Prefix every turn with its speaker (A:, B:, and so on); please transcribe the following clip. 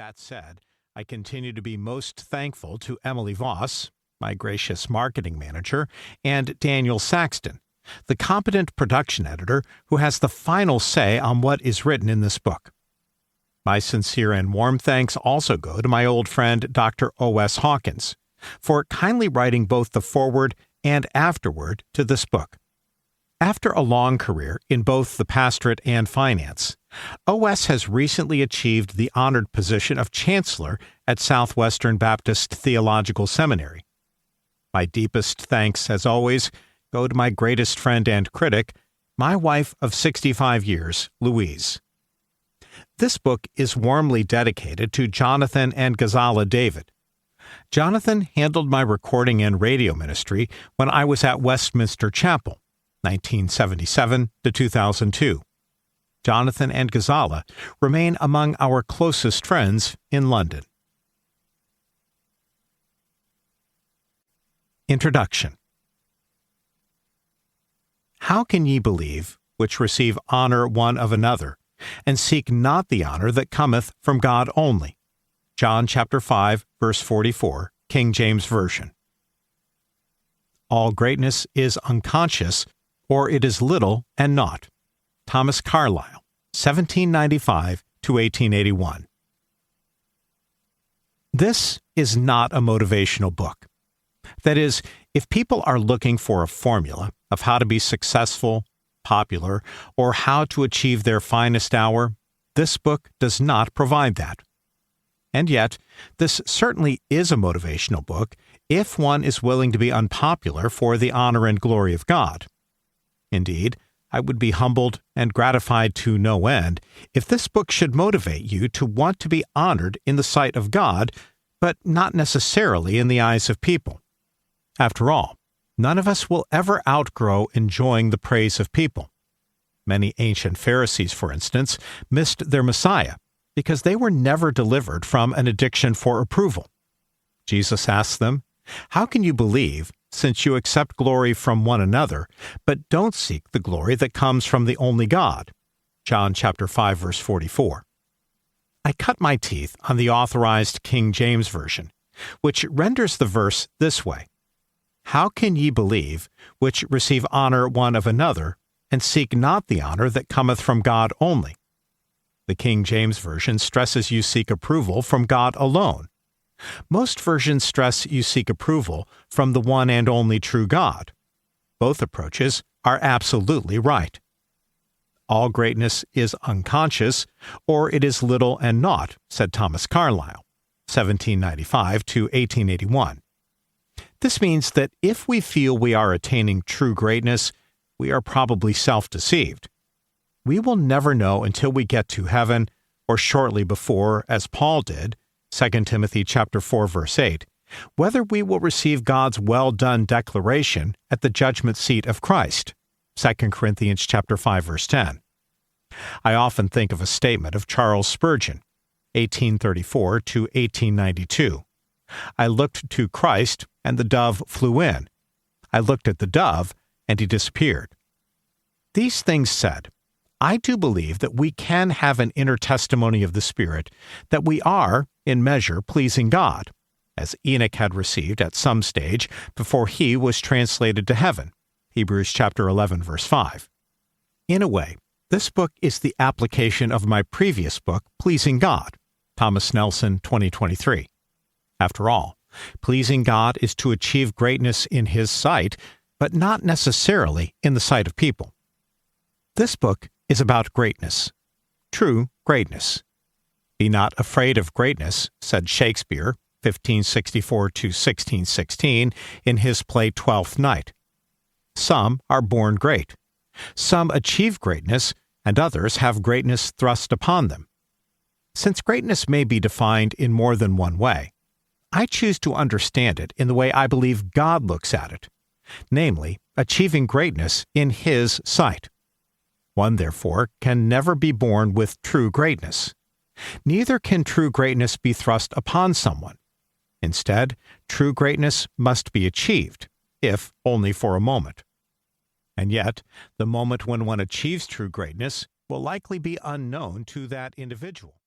A: That said, I continue to be most thankful to Emily Voss, my gracious marketing manager, and Daniel Saxton, the competent production editor who has the final say on what is written in this book. My sincere and warm thanks also go to my old friend Dr. O.S. Hawkins for kindly writing both the foreword and afterword to this book. After a long career in both the pastorate and finance, O.S. has recently achieved the honored position of Chancellor at Southwestern Baptist Theological Seminary. My deepest thanks, as always, go to my greatest friend and critic, my wife of 65 years, Louise. This book is warmly dedicated to Jonathan and Ghazala David. Jonathan handled my recording and radio ministry when I was at Westminster Chapel, 1977 to 2002. Jonathan and Ghazala remain among our closest friends in London. Introduction. How can ye believe, which receive honor one of another, and seek not the honor that cometh from God only? John chapter 5, verse 44, King James Version. All greatness is unconscious, or it is little and naught. Thomas Carlyle, 1795 to 1881. This is not a motivational book. That is, if people are looking for a formula of how to be successful, popular, or how to achieve their finest hour, this book does not provide that. And yet, this certainly is a motivational book if one is willing to be unpopular for the honor and glory of God. Indeed, I would be humbled and gratified to no end if this book should motivate you to want to be honored in the sight of God, but not necessarily in the eyes of people. After all, none of us will ever outgrow enjoying the praise of people. Many ancient Pharisees, for instance, missed their Messiah because they were never delivered from an addiction for approval. Jesus asked them, "How can you believe, since you accept glory from one another, but don't seek the glory that comes from the only God?" John chapter 5, verse 44. I cut my teeth on the authorized King James Version, which renders the verse this way: "How can ye believe, which receive honor one of another, and seek not the honor that cometh from God only?" The King James Version stresses you seek approval from God alone. Most versions stress you seek approval from the one and only true God. Both approaches are absolutely right. All greatness is unconscious, or it is little and naught, said Thomas Carlyle, 1795 to 1881. This means that if we feel we are attaining true greatness, we are probably self-deceived. We will never know until we get to heaven, or shortly before, as Paul did, 2 Timothy chapter 4, verse 8, whether we will receive God's well-done declaration at the judgment seat of Christ, 2 Corinthians chapter 5, verse 10. I often think of a statement of Charles Spurgeon, 1834 to 1892. I looked to Christ, and the dove flew in. I looked at the dove, and he disappeared. These things said, I do believe that we can have an inner testimony of the Spirit that we are, in measure, pleasing God, as Enoch had received at some stage before he was translated to heaven. Hebrews chapter 11, verse 5. In a way, this book is the application of my previous book, Pleasing God, Thomas Nelson, 2023. After all, pleasing God is to achieve greatness in His sight, but not necessarily in the sight of people. This book is about greatness, true greatness. Be not afraid of greatness, said Shakespeare, 1564 to 1616, in his play Twelfth Night. Some are born great. Some achieve greatness, and others have greatness thrust upon them. Since greatness may be defined in more than one way, I choose to understand it in the way I believe God looks at it, namely, achieving greatness in His sight. One, therefore, can never be born with true greatness. Neither can true greatness be thrust upon someone. Instead, true greatness must be achieved, if only for a moment. And yet, the moment when one achieves true greatness will likely be unknown to that individual.